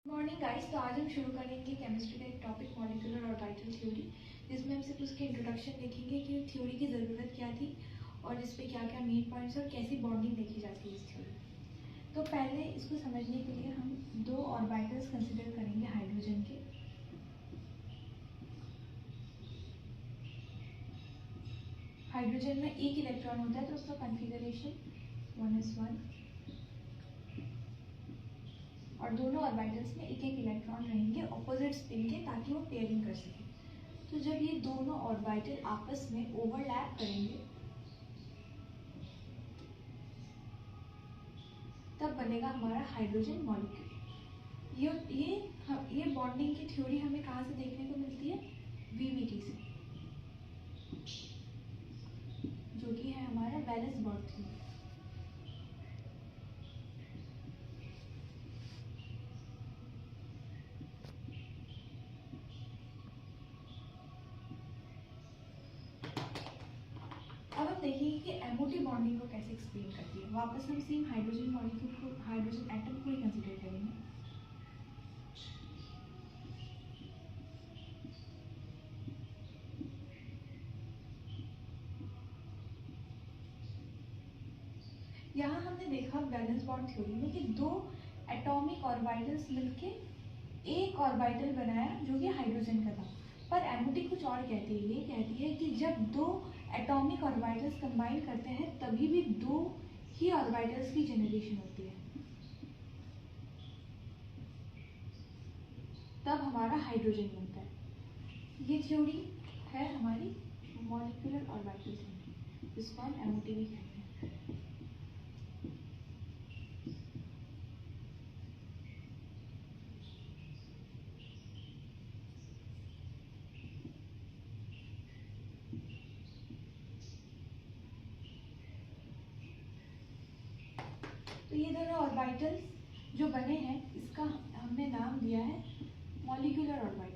Morning guys. तो आज हम शुरू करेंगे केमिस्ट्री का एक टॉपिक मॉलिक्यूलर ऑर्बिटल थ्योरी, जिसमें हम सिर्फ उसके इंट्रोडक्शन देखेंगे कि थ्योरी की ज़रूरत क्या थी और इस पे क्या क्या मेन पॉइंट्स और कैसी बॉन्डिंग देखी जाती है इस थ्योरी। तो पहले इसको समझने के लिए हम दो ऑर्बिटल्स कंसिडर करेंगे हाइड्रोजन के। हाइड्रोजन में एक इलेक्ट्रॉन होता है तो उसका कॉन्फ़िगरेशन 1s1 और दोनों ऑर्बिटल्स में एक एक इलेक्ट्रॉन रहेंगे ऑपोजिट स्पिन के, ताकि वो पेयरिंग कर सकें। तो जब ये दोनों ऑर्बिटल आपस में ओवरलैप करेंगे तब बनेगा हमारा हाइड्रोजन मॉलिक्यूल। ये बॉन्डिंग की थ्योरी हमें कहाँ से देखने को मिलती है? वीवीटी से, जो कि है हमारा वैलेंस बॉन्ड थ्योरी। अब हम देखेंगे कि एमओटी बॉन्डिंग को कैसे एक्सप्लेन करती है। वापस हम सेम हाइड्रोजन मॉलिक्यूल को, हाइड्रोजन एटम को ही कंसीडर करेंगे। यहाँ हमने देखा वैलेंस बॉन्ड थ्योरी में कि दो एटॉमिक ऑर्बिटल्स मिलके एक ऑर्बिटल बनाया जो कि हाइड्रोजन का था। पर एमओटी कुछ और कहती है, ये कहती है कि जब दो एटॉमिक ऑर्बिटल्स कंबाइन करते हैं तभी भी दो ही ऑर्बिटल्स की जनरेशन होती है, तब हमारा हाइड्रोजन बनता है। ये थ्योरी है हमारी मॉलिक्यूलर ऑर्बिटल थ्योरी, जिसको हम एमओटी भी कहते हैं। तो ये दोनों ऑर्बिटल्स जो बने हैं, इसका हमने नाम दिया है मॉलिक्यूलर ऑर्बिटल्स।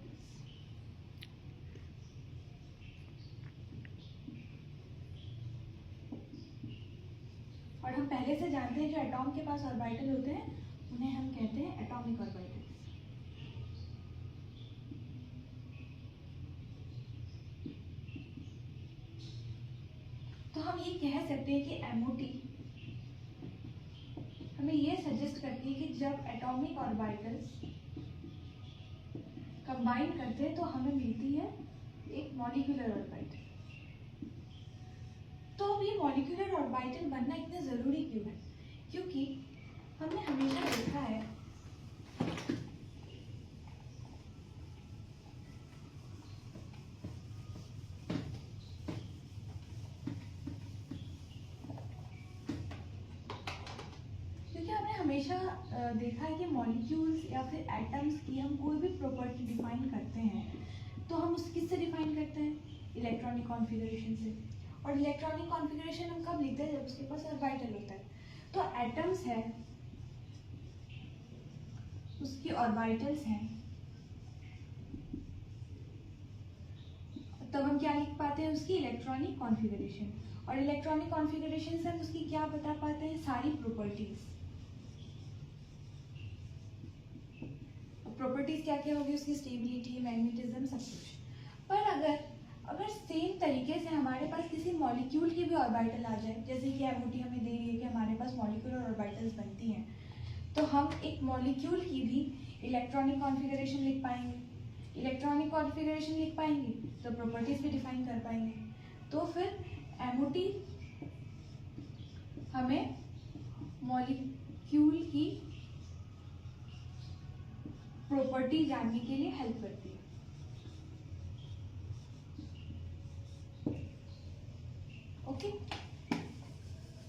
और हम पहले से जानते हैं जो एटॉम के पास ऑर्बिटल होते हैं उन्हें हम कहते हैं एटॉमिक ऑर्बिटल्स। तो हम ये कह सकते हैं कि एमओटी हमें ये सजेस्ट करती है कि जब एटॉमिक ऑर्बिटल्स कंबाइन करते हैं तो हमें मिलती है एक मॉलिक्यूलर ऑर्बिटल। तो अब ये मॉलिक्यूलर ऑर्बिटल बनना इतना ज़रूरी क्यों है? क्योंकि हमने हमेशा देखा है देखा है कि मॉलिक्यूल्स या फिर एटम्स की हम कोई भी प्रॉपर्टी डिफाइन करते हैं तो हम उस किससे डिफाइन करते हैं? इलेक्ट्रॉनिक कॉन्फ़िगरेशन से। और इलेक्ट्रॉनिक कॉन्फ़िगरेशन हम कब लिखते हैं? जब उसके पास ऑर्बिटल होता है। तो एटम्स है, उसकी ऑर्बिटल्स हैं, तब हम क्या लिख पाते हैं? उसकी इलेक्ट्रॉनिक कॉन्फ़िगरेशन। और इलेक्ट्रॉनिक कॉन्फ़िगरेशन से हम उसकी क्या बता पाते हैं? सारी प्रॉपर्टीज। प्रॉपर्टीज क्या क्या होगी उसकी? स्टेबिलिटी, मैग्नेटिज्म, सब कुछ। पर अगर सेम तरीके से हमारे पास किसी मॉलिक्यूल की भी ऑर्बिटल आ जाए, जैसे कि एमओटी हमें दे रही है कि हमारे पास मॉलिक्यूलर ऑर्बिटल्स बनती हैं, तो हम एक मॉलिक्यूल की भी इलेक्ट्रॉनिक कॉन्फ़िगरेशन लिख पाएंगे। इलेक्ट्रॉनिक कॉन्फ़िगरेशन लिख पाएंगे तो प्रॉपर्टीज भी डिफाइन कर पाएंगे। तो फिर एमओटी हमें मॉलिक्यूल की प्रॉपर्टी जानने के लिए हेल्प करती है। ओके,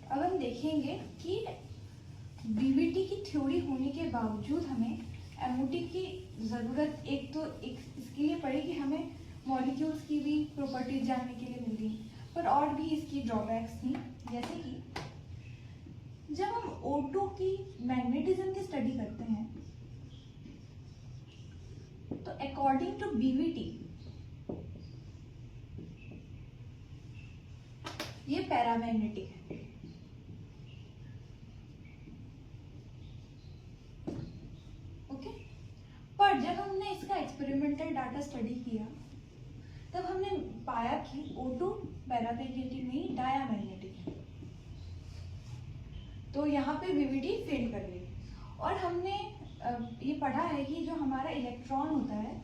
अब हम देखेंगे कि वीवीटी की थ्योरी होने के बावजूद हमें एमओटी की ज़रूरत एक इसके लिए पड़ी कि हमें मॉलिक्यूल्स की भी प्रॉपर्टीज जानने के लिए मिल रही, पर और भी इसकी ड्रॉबैक्स थी। जैसे कि जब हम O2 की मैग्नेटिज्म की स्टडी करते हैं तो अकॉर्डिंग टू बीवीटी ये पैरामैग्नेटिक है। ओके, हमने इसका एक्सपेरिमेंटल डाटा स्टडी किया तब हमने पाया कि O2 पैरामैग्नेटिक नहीं डायामैग्नेटिक है, तो यहाँ पे VVD फेल कर गई। और हमने ये पढ़ा है कि जो हमारा इलेक्ट्रॉन होता है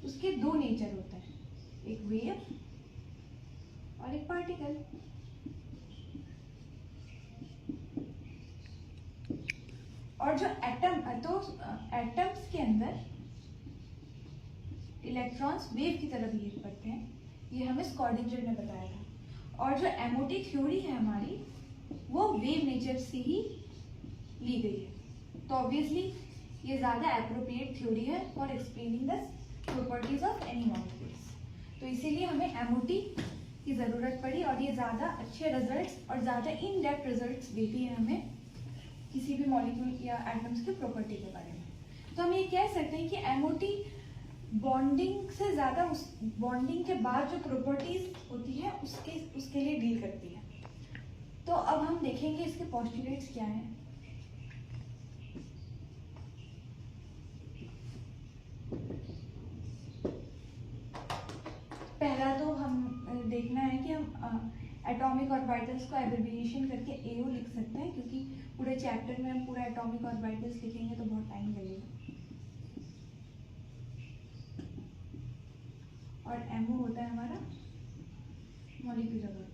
उसके दो नेचर होते हैं, एक वेव और एक पार्टिकल। और जो एटम्स के अंदर इलेक्ट्रॉन्स वेव की तरह बिहेव करते हैं, ये हमें स्कॉर्डिंजर ने बताया था। और जो एमओटी थ्योरी है हमारी वो वेव नेचर से ही ली गई है, तो ऑब्वियसली ये ज़्यादा एप्रोप्रिएट थ्योरी है for explaining the properties of any molecules. तो इसीलिए हमें एमओटी की ज़रूरत पड़ी और ये ज़्यादा अच्छे रिजल्ट्स और ज़्यादा इन डेप्थ रिजल्ट्स देती है हमें किसी भी मॉलिक्यूल या एटम्स की प्रॉपर्टी के बारे में। तो हम ये कह सकते हैं कि एमओटी बॉन्डिंग से ज़्यादा उस बॉन्डिंग के बाद जो प्रॉपर्टीज होती है उसके लिए डील करती है। तो अब हम देखेंगे इसके पोस्टुलेट्स क्या हैं। पहला तो हम देखना है कि हम एटॉमिक ऑर्बिटल्स को एब्रिविएशन करके एओ लिख सकते हैं, क्योंकि पूरे चैप्टर में हम पूरा एटॉमिक ऑर्बिटल्स लिखेंगे तो बहुत टाइम लगेगा। और एमओ होता है हमारा मॉलिक्यूलर ऑर्बिट।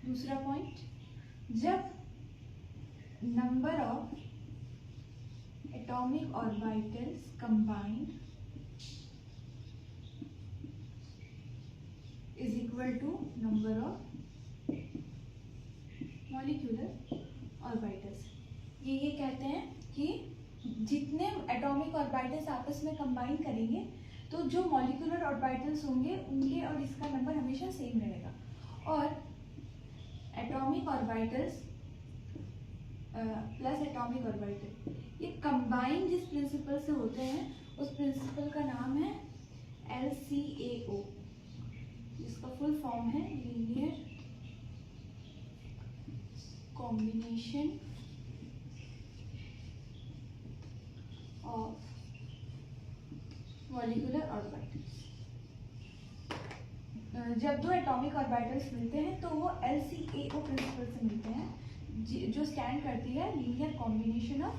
दूसरा पॉइंट, जब number of atomic orbitals combined is equal to number of molecular orbitals. ये कहते हैं कि जितने एटॉमिक ऑर्बिटल्स आपस में कंबाइन करेंगे तो जो मॉलिक्यूलर ऑर्बिटल्स होंगे उनके और इसका नंबर हमेशा सेम रहेगा। और atomic orbitals plus atomic orbital ये कंबाइन जिस प्रिंसिपल से होते हैं उस प्रिंसिपल का नाम है LCAO, जिसका फुल फॉर्म है linear combination of molecular orbitals. जब दो एटॉमिक ऑर्बिटल्स मिलते हैं तो वो LCAO प्रिंसिपल से मिलते हैं, जो स्टैंड करती है linear combination of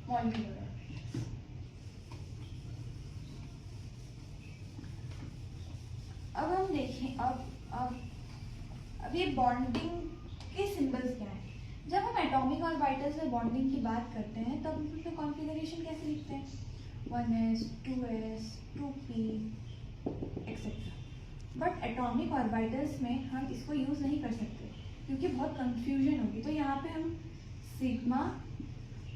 molecular orbitals. अब हम देखें अब ये बॉन्डिंग के सिंबल्स क्या हैं। जब हम एटॉमिक ऑर्बिटल्स में बॉन्डिंग की बात करते हैं तो हम उसमें कॉन्फ़िगरेशन कैसे लिखते हैं, 1s 2s 2p etcetera. But atomic orbitals में हम इसको यूज़ नहीं कर सकते क्योंकि बहुत कंफ्यूजन होगी। तो यहाँ पे हम सिग्मा,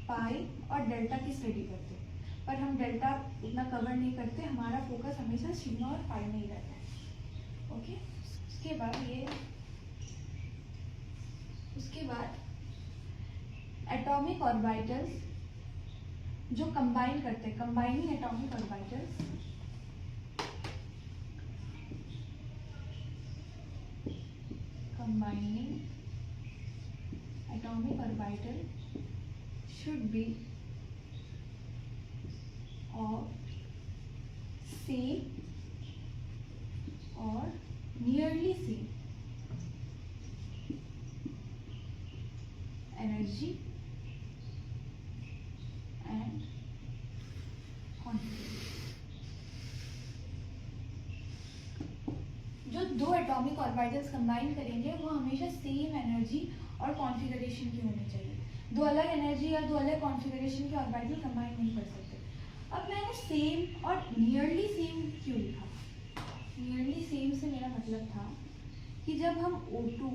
पाई और डेल्टा की स्टडी करते हैं, पर हम डेल्टा उतना कवर नहीं करते, हमारा फोकस हमेशा सिग्मा और पाई में ही रहता है। ओके, उसके बाद एटॉमिक ऑर्बिटल्स जो कंबाइन करते हैं, combining atomic orbitals should be of same or nearly same energy and configuration। जो दो एटॉमिक ऑर्बिटल्स कंबाइन करेंगे वो हमेशा सेम एनर्जी और कॉन्फ़िगरेशन की होनी चाहिए। दो अलग एनर्जी या दो अलग कॉन्फ़िगरेशन के ऑर्बिटल कंबाइन नहीं कर सकते। अब मैंने सेम और नियरली सेम क्यों लिखा? नियरली सेम से मेरा मतलब था कि जब हम O2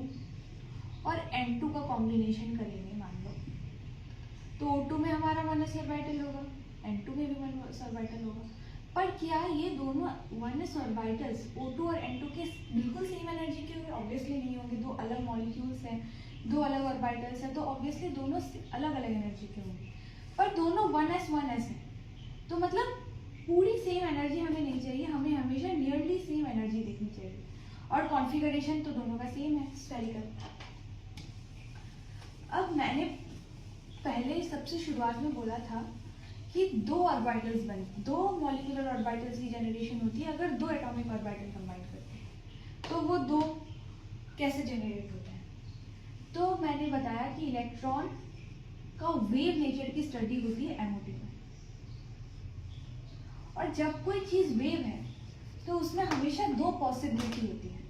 और N2 का कॉम्बिनेशन करेंगे, मान लो, तो O2 में हमारा 1s ऑर्बिटल होगा, N2 में भी 1s ऑर्बिटल होगा। पर क्या ये दोनों 1s ऑर्बिटल्स O2 और N2 के बिल्कुल सेम एनर्जी के होंगे? ऑब्वियसली नहीं होंगे। दो अलग मॉलिक्यूल्स हैं, दो अलग ऑर्बिटल्स हैं, तो ऑब्वियसली दोनों अलग अलग एनर्जी के होंगे। पर दोनों 1s हैं, तो मतलब पूरी सेम एनर्जी हमें नहीं चाहिए, हमें हमेशा नियरली सेम एनर्जी देखनी चाहिए। और कॉन्फ़िगरेशन तो दोनों का सेम है, स्फेरिकल। अब मैंने पहले सबसे शुरुआत में बोला था कि दो मॉलिक्यूलर ऑर्बिटल्स की जनरेशन होती है अगर दो एटॉमिक ऑर्बिटल कंबाइन करते हैं। तो वो दो कैसे जनरेट होते हैं? तो मैंने बताया कि इलेक्ट्रॉन का वेव नेचर की स्टडी होती है एमओटी में। और जब कोई चीज वेव है तो उसमें हमेशा दो पॉसिबिलिटी होती है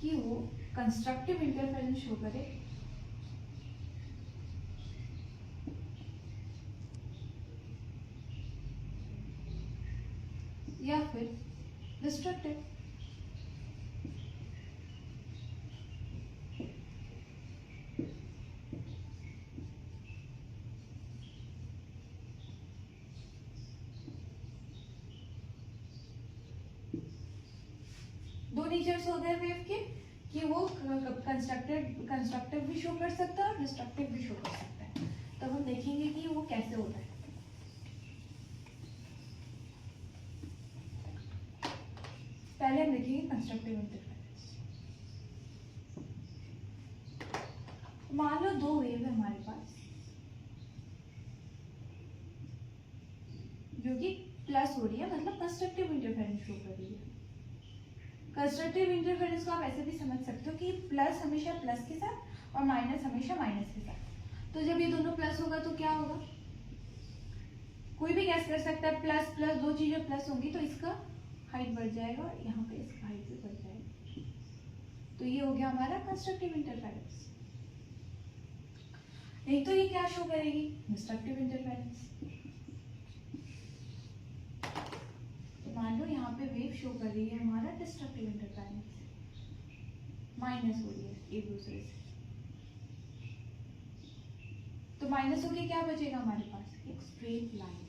कि वो कंस्ट्रक्टिव इंटरफेरेंस शो करे या फिर डिस्ट्रक्टिव। दो नेचर्स हो गए वेव के कि वो कंस्ट्रक्टिव भी शो कर सकता है और डिस्ट्रक्टिव भी शो कर सकता है। तब हम देखेंगे कि वो कैसे होता है। पहले हम देखेंगे कंस्ट्रक्टिव इंटरफेरेंस। मान लो दो वेव है हमारे पास जो कि प्लस हो रही है, मतलब कंस्ट्रक्टिव इंटरफेरेंस शो कर रही है। कंस्ट्रक्टिव इंटरफेरेंस को आप ऐसे भी समझ सकते हो कि प्लस हमेशा प्लस के साथ और माइनस हमेशा माइनस के साथ। तो जब ये दोनों प्लस होगा तो क्या होगा? कोई भी गैस कर सकता है, प्लस प्लस दो चीजें प्लस होंगी तो इसका हाइट बढ़ जाएगा और यहाँ पे इसका हाइट भी बढ़ जाएगा। तो ये हो गया हमारा कंस्ट्रक्टिव इंटरफेरेंस। नहीं तो ये क्या शो करेगी? Destructive interference. मान लो यहाँ पे वेव शो कर रही है हमारा डिस्ट्रक्टिव इंटरफेरेंस, माइनस हो रही है एक दूसरे से। तो माइनस होके क्या बचेगा हमारे पास? एक स्ट्रेट लाइन।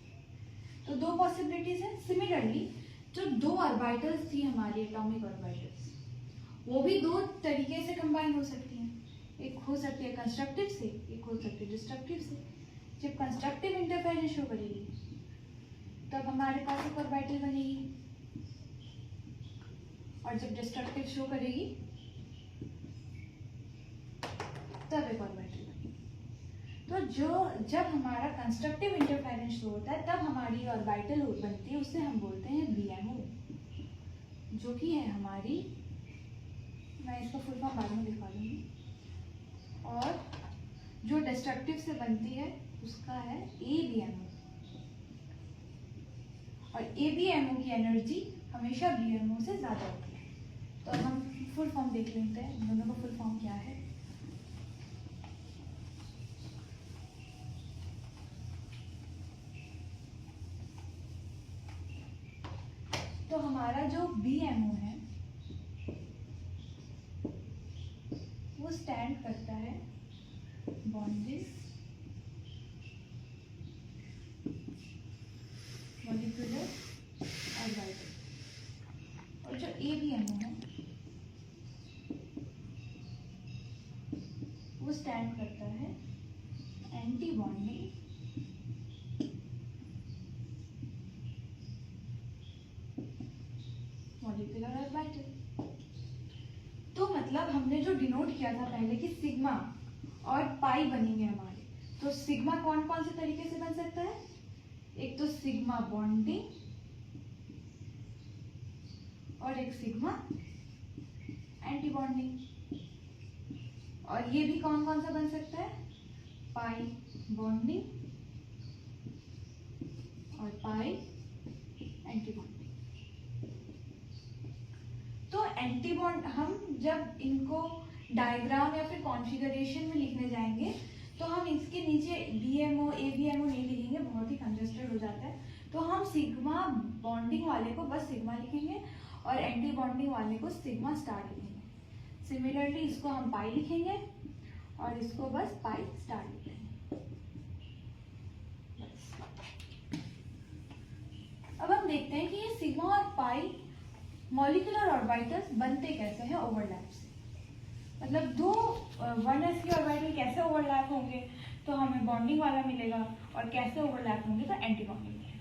तो दो पॉसिबिलिटीज है। सिमिलरली जो दो ऑर्बिटल्स थी हमारी एटॉमिक ऑर्बिटल्स, वो भी दो तरीके से कंबाइन हो सकती हैं। एक हो सकती है कंस्ट्रक्टिव से, एक हो सकती है डिस्ट्रक्टिव से। जब कंस्ट्रक्टिव इंटरफेरेंस शो करेगी तब हमारे पास एक ऑर्बिटल बनेगी, और जब डिस्ट्रक्टिव शो करेगी तब एक ऑर्बिटल बनेगी। तो जब हमारा कंस्ट्रक्टिव इंटरफेरेंस शो होता है तब हमारी ऑर्बिटल बनती है, उसे हम बोलते हैं बीएमओ, जो कि है हमारी, मैं इसका फुल फॉर्म बाद में दिखा दूंगी। और जो डिस्ट्रक्टिव से बनती है उसका है एबीएमओ। और एबीएमओ की एनर्जी हमेशा बीएमओ से ज्यादा होती है। तो अब हम फुल फॉर्म देख लेते हैं, दोनों का फुल फॉर्म क्या है। तो हमारा जो बीएमओ है वो स्टैंड करता है बॉन्डेड मॉलिक्यूलर ऑर्बिटल। और जो एबीएमओ है वो स्टैंड करता है एंटी बॉन्डिंग मॉलिक्यूलर ऑर्बिटल। तो मतलब हमने जो डिनोट किया था पहले कि सिग्मा और पाई बनेंगे हमारे, तो सिग्मा कौन कौन से तरीके से बन सकता है? एक तो सिग्मा बॉन्डिंग और एक सिग्मा एंटी बॉन्डिंग। और ये भी कौन कौन सा बन सकता है? पाई बॉन्डिंग और पाई एंटी बॉन्डिंग। तो एंटी बॉन्ड हम जब इनको डायग्राम या फिर कॉन्फ़िगरेशन में लिखने जाएंगे तो हम इसके नीचे बीएमओ एबीएमओ नहीं लिखेंगे, बहुत ही कंजस्टेड हो जाता है। तो हम सिग्मा बॉन्डिंग वाले को बस सिग्मा लिखेंगे और एंटी बॉन्डिंग वाले को सिग्मा स्टार लिखेंगे। सिमिलरली इसको हम पाई लिखेंगे और इसको बस पाई स्टार लिखेंगे। अब हम देखते हैं कि ये सिग्मा और पाई मॉलिक्यूलर ऑर्बिटल्स बनते कैसे हैं ओवरलैप से। मतलब दो 1s के ऑर्बिटल कैसे ओवरलैप होंगे तो हमें बॉन्डिंग वाला मिलेगा, और कैसे ओवरलैप होंगे तो एंटी बॉन्डिंग मिलेगा।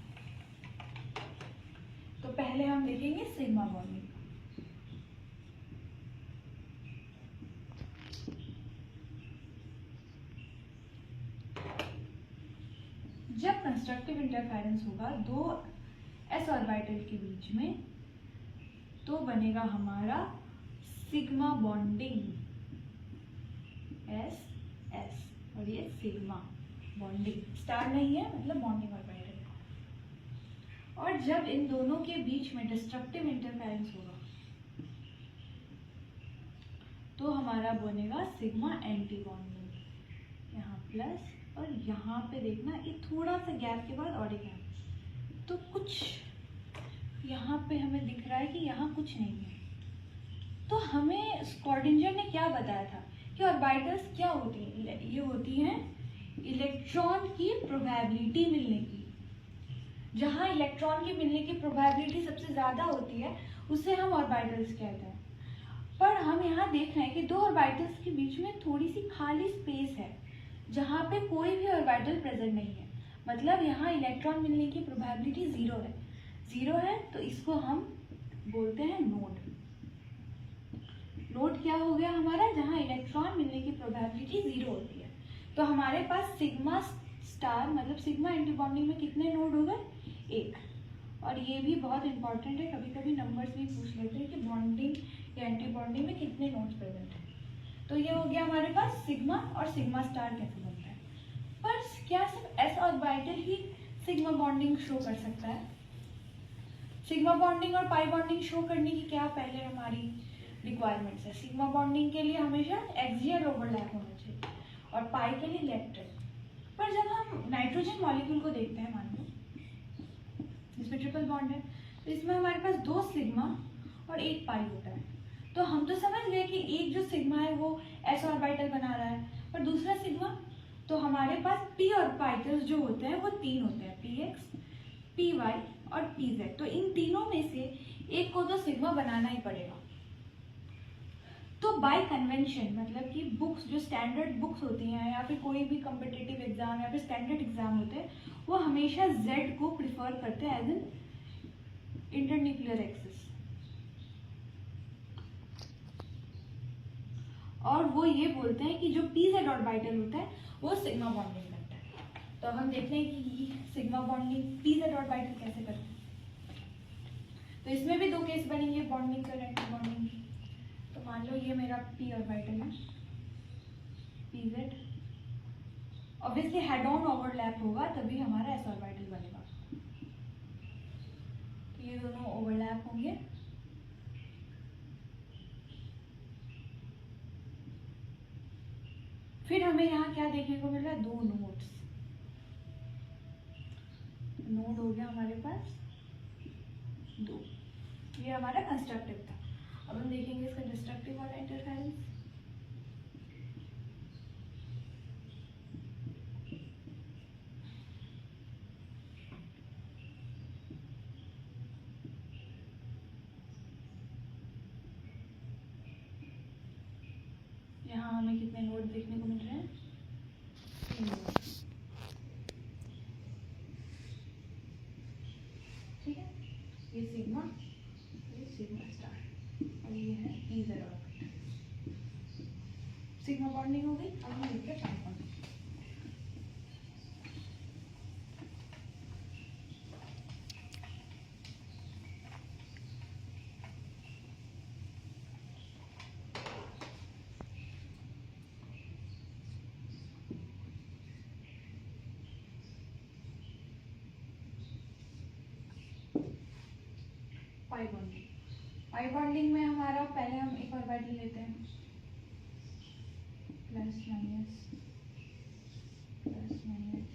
तो पहले हम देखेंगे सिग्मा बॉन्डिंग। जब कंस्ट्रक्टिव इंटरफेरेंस होगा दो s ऑर्बिटल के बीच में, तो बनेगा हमारा सिग्मा बॉन्डिंग, s s, और ये सिग्मा बॉन्डिंग, स्टार नहीं है मतलब बॉन्डिंग ऑर्बिटल। और जब इन दोनों के बीच में डिस्ट्रक्टिव इंटरफेरेंस होगा तो हमारा बनेगा सिग्मा एंटी बॉन्डिंग, यहाँ प्लस और यहाँ पे देखना ये थोड़ा सा गैप के बाद और एक गैप, तो कुछ यहाँ पे हमें दिख रहा है कि यहाँ कुछ नहीं है। तो हमें स्कॉर्डिंजर ने क्या बताया था कि ऑर्बिटल्स क्या होती हैं, ये होती हैं इलेक्ट्रॉन की प्रोबेबिलिटी मिलने की। जहाँ इलेक्ट्रॉन की मिलने की प्रोबेबिलिटी सबसे ज़्यादा होती है उसे हम ऑर्बिटल्स कहते हैं। पर हम यहाँ देख रहे हैं कि दो ऑर्बिटल्स के बीच में थोड़ी सी खाली स्पेस है जहाँ पे कोई भी ऑर्बिटल प्रेजेंट नहीं है, मतलब यहाँ इलेक्ट्रॉन मिलने की प्रोबेबिलिटी ज़ीरो है, तो इसको हम बोलते हैं नोड। नोड क्या हो गया हमारा, जहाँ इलेक्ट्रॉन मिलने की प्रोबेबिलिटी 0 होती है। तो हमारे पास सिग्मा स्टार मतलब सिग्मा एंटी बॉन्डिंग में कितने नोड हो गए, एक। और ये भी बहुत इंपॉर्टेंट है, कभी कभी नंबर्स भी पूछ लेते हैं कि बॉन्डिंग या एंटी बॉन्डिंग में कितने नोड्स प्रेजेंट हैं। तो ये हो गया हमारे पास सिग्मा और सिग्मा स्टार कैसे बनता है। पर क्या सिर्फ एस ऑर्बिटल ही सिग्मा बॉन्डिंग शो कर सकता है? सिग्मा बॉन्डिंग और पाई बॉन्डिंग शो करने की क्या पहले हमारी रिक्वायरमेंट्स है? सिग्मा बॉन्डिंग के लिए हमेशा एक्सियल ओवरलैप होना चाहिए और पाई के लिए लेटरल। पर जब हम नाइट्रोजन मॉलिक्यूल को देखते हैं, मान लो इसमें ट्रिपल बॉन्ड है, तो इसमें हमारे पास 2 सिग्मा और 1 पाई होता है। तो हम तो समझ गए कि एक जो सिग्मा है वो एस ऑर्बिटल बना रहा है, पर दूसरा सिग्मा, तो हमारे पास पी ऑर्बिटल्स जो होते हैं वो 3 होते हैं, पी एक्स, पी वाई और पी जेड। तो इन तीनों में से एक को तो सिग्मा बनाना ही पड़ेगा। तो बाय कन्वेंशन, मतलब कि बुक्स जो स्टैंडर्ड बुक्स होती हैं या फिर कोई भी कम्पिटिटिव एग्जाम या फिर स्टैंडर्ड एग्जाम होते हैं, वो हमेशा जेड को प्रिफर करते हैं एज एन इंटरन्यूक्लियर एक्सिस। और वो ये बोलते हैं कि जो पी जेड ऑर्बिटल होता है वो सिग्मा बॉन्डिंग करता है। तो हम देखते हैं कि sigma bonding P Z orbital कैसे करते हैं। तो इसमें भी 2 केस बनेंगे, बॉन्डिंग और एंटी बॉन्डिंग। तो मान लो ये मेरा पी ऑर्बिटल है, P Z, obviously head on overlap होगा तभी हमारा एस ऑर्बिटल बनेगा। तो ये दोनों ओवरलैप होंगे, फिर हमें यहाँ क्या देखने को मिल रहा है, 2 नोड्स। नोड हो गया हमारे पास 2, ये हमारा कंस्ट्रक्टिव था। अब हम देखेंगे इसका डिस्ट्रक्टिव वाला इंटरफेरेंस। यहाँ हमें कितने नोड देखने को मिल रहे हैं, 3 नोड। ठीक है, ये सिग्मा, ये सिग्मा स्टार और ये है P Z orbital. Sigma bonding हो गई। अब हम देखते हैं pi bonding. Pi bonding, pi bonding में हमारा पहले हम एक ऑर्बिटल लेते हैं, plus minus plus minus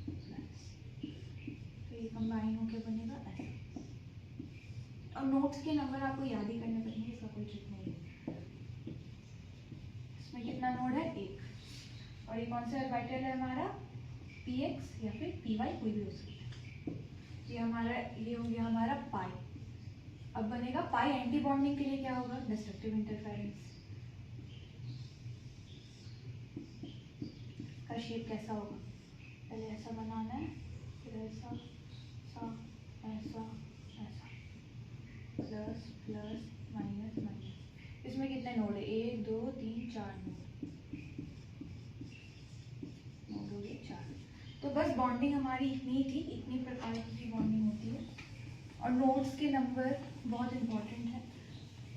plus, तो ये कंबाइन होकर बनेगा ऐसा। और नोट्स के नंबर आपको याद ही करने पड़ेंगे, इसका कोई ट्रिक नहीं है। इसमें कितना नोड है, 1। और ये कौन सा ऑर्बिटल है हमारा, पी एक्स या फिर पी वाई, कोई भी हो सकता है। ये हमारा, ये हो गया हमारा पाई। अब बनेगा पाई एंटी बॉन्डिंग के लिए क्या होगा, डिस्ट्रक्टिव इंटरफेरेंस। का शेप कैसा होगा, पहले ऐसा बनाना है, फिर ऐसा, ऐसा, ऐसा, ऐसा, प्लस प्लस माइनस माइनस। इसमें कितने नोड है, 1 2 3 4 नोड हो गए 4। तो तो बस बॉन्डिंग हमारी इतनी ही थी, इतनी प्रकार की बॉन्डिंग होती है। और नोट्स के नंबर बहुत इंपॉर्टेंट है,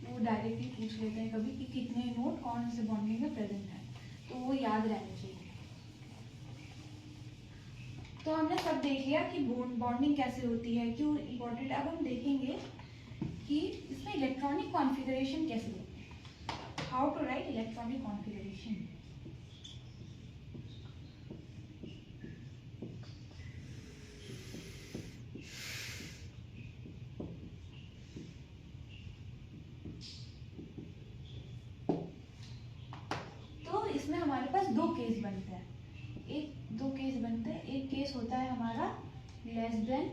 वो डायरेक्टली पूछ लेते हैं कभी कि कितने नोट कौन से बॉन्डिंग में प्रेजेंट है, तो वो याद रहना चाहिए। तो हमने सब देख लिया कि बॉन्डिंग कैसे होती है, क्यों इम्पोर्टेंट है। अब हम देखेंगे कि इसमें इलेक्ट्रॉनिक कॉन्फ़िगरेशन कैसे होती है, how to write electronic configuration. तो इसमें हमारे पास दो केस बनते हैं, दो केस बनते हैं। एक केस होता है हमारा लेस देन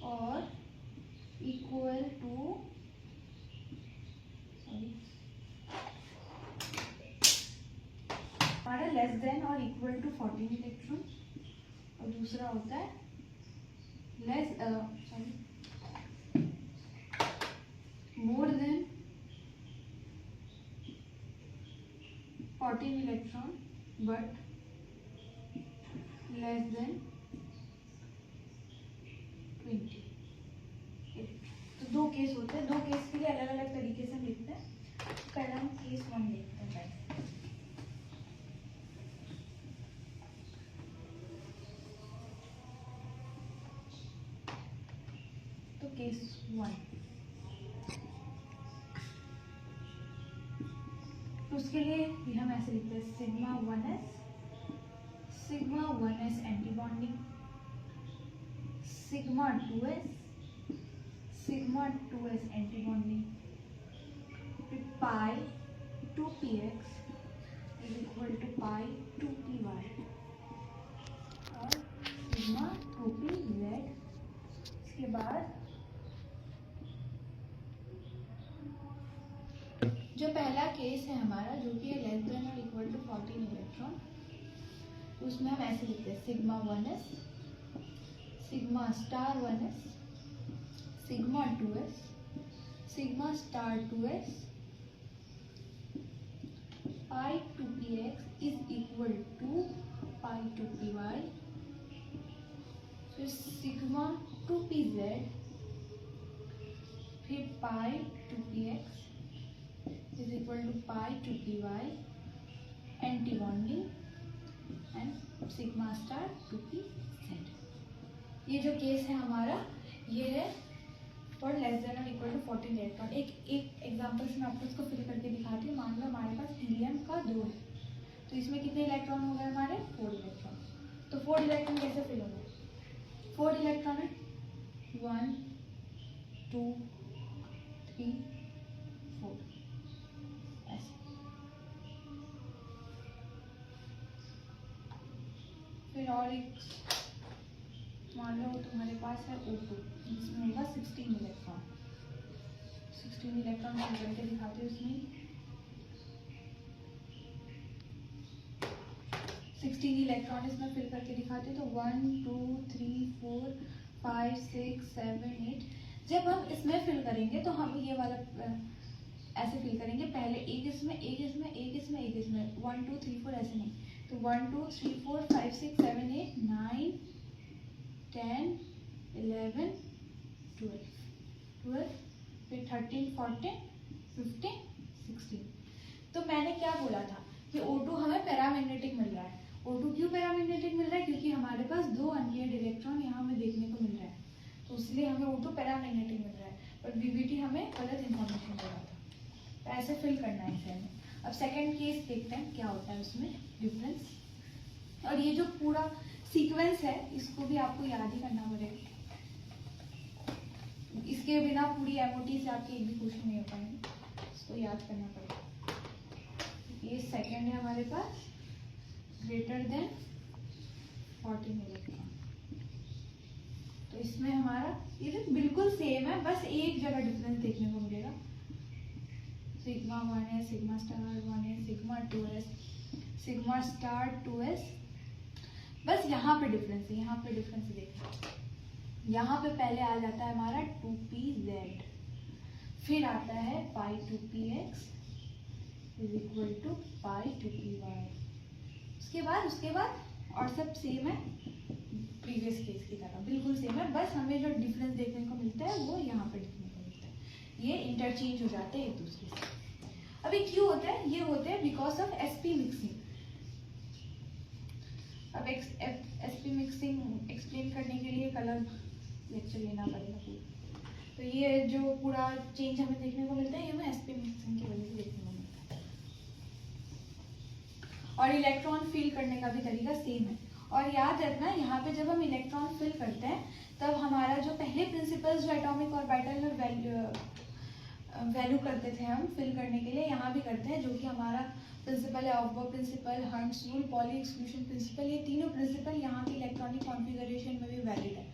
और इक्वल टू, हमारा लेस देन और इक्वल टू 14 इलेक्ट्रॉन, और दूसरा होता है more than 14 electron but less than 20। तो दो केस होते हैं, दो केस के लिए अलग अलग तरीके से हम लिखते हैं। पहले हम केस 1 देखते हैं। तो केस 1, तो उसके लिए भी हम ऐसे लिखते हैं sigma 1s anti bonding, sigma 2s anti bonding, फिर pi 2px is equal to pi 2py और सिग्मा 2pz। इसके बाद जो पहला केस है हमारा, जो कि है लेस देन और इक्वल टू 14 इलेक्ट्रॉन, उसमें हम ऐसे लिखते हैं sigma 1s, sigma star 1s, sigma 2s, sigma star 2s, pi 2px is equal to pi 2py, फिर सिग्मा 2pz, फिर pi 2px is equal to pi 2py anti bonding and sigma star 2pz। ये जो case है हमारा, ये है for less than और equal to 14 electron. एक एग्जांपल से मैं आपको इसको फिल करके दिखाती हूँ। मान लो हमारे पास हीलियम का 2 है, तो इसमें कितने इलेक्ट्रॉन हो गए हमारे? 4 इलेक्ट्रॉन। तो 4 इलेक्ट्रॉन कैसे फिल होंगे? 4 इलेक्ट्रॉन है 1 2 3 4 ऐसे। फिर और एक मान लो तुम्हारे पास है O2, जिसमें होगा 16 इलेक्ट्रॉन। 16 इलेक्ट्रॉन फिल करके दिखाते हैं। उसमें 16 इलेक्ट्रॉन इसमें फिल करके दिखाते, तो 1 2 3 4 5 6 7 8। जब हम इसमें फिल करेंगे तो हम ये वाला ऐसे फिल करेंगे, पहले एक इसमें एक इसमें एक इसमें एक इसमें 1 2 3 4 ऐसे नहीं। तो 1 2 3 4 5 6 7 8 9 10 11 12 फिर 13 14 15 16। तो मैंने क्या बोला था कि O2 हमें पैरामैग्नेटिक मिल रहा है। O2 क्यों पैरामैग्नेटिक मिल रहा है? क्योंकि हमारे पास 2 अनपेयर्ड इलेक्ट्रॉन यहाँ हमें देखने को मिल रहा है, तो इसलिए हमें O2 पैरामैग्नेटिक मिल रहा है। पर VBT हमें गलत इन्फॉर्मेशन दे रहा था। तो ऐसे फिल करना है इसे हमें। अब सेकंड केस देखते हैं क्या होता है उसमें डिफरेंस। और ये जो पूरा सीक्वेंस है, इसको भी आपको याद ही करना पड़ेगा, इसके बिना पूरी MOT से आपके एक भी क्वेश्चन नहीं हो पाएंगे, इसको याद करना पड़ेगा। ये सेकंड है हमारे पास, ग्रेटर देन 14 इलेक्ट्रॉन। तो इसमें हमारा ये बिल्कुल सेम है, बस एक जगह डिफरेंस देखने को मिलेगा। Sigma 1s, sigma star 1s, sigma 2s, sigma star 2s, बस यहाँ पे डिफरेंस है। यहाँ पे डिफरेंस देखिए, यहाँ पे पहले आ जाता है हमारा 2pz, फिर आता है pi 2px is equal to pi 2py, उसके बाद और सब सेम है, प्रीवियस केस की तरह बिल्कुल सेम है, बस हमें जो डिफरेंस देखने को मिलता है वो यहाँ पे देखने को मिलता है, ये इंटरचेंज हो जाते हैं एक दूसरे से। अभी क्यों होता है? ये होते हैं बिकॉज ऑफ एसपी मिक्सिंग। अब एसपी मिक्सिंग एक्सप्लेन करने के लिए एक अलग लेक्चर लेना पड़ेगा पूरा। तो ये जो पूरा चेंज हमें देखने को मिलता है ये हमें एसपी मिक्सिंग की वजह से देखने को मिलता है। और इलेक्ट्रॉन फिल करने का भी तरीका सेम है। और याद रखना यहाँ पे जब हम इलेक्ट्रॉन फिल करते हैं तब हमारा जो पहले प्रिंसिपल्स जो एटॉमिक ऑर्बिटल में वैल्यू करते थे हम फिल करने के लिए, यहाँ भी करते हैं, जो कि हमारा प्रिंसिपल है of principle, Hund's rule, Pauli exclusion principle. ये तीनों प्रिंसिपल यहाँ की इलेक्ट्रॉनिक कॉन्फ़िगरेशन में भी वैलिड है,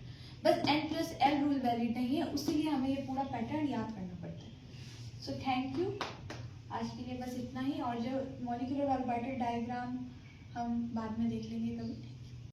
बस n+l रूल वैलिड नहीं है, उसीलिए हमें ये पूरा पैटर्न याद करना पड़ता है। सो थैंक यू, आज के लिए बस इतना ही। और जो मॉलिक्यूलर ऑर्बिटल डायग्राम हम बाद में देख लेंगे कभी।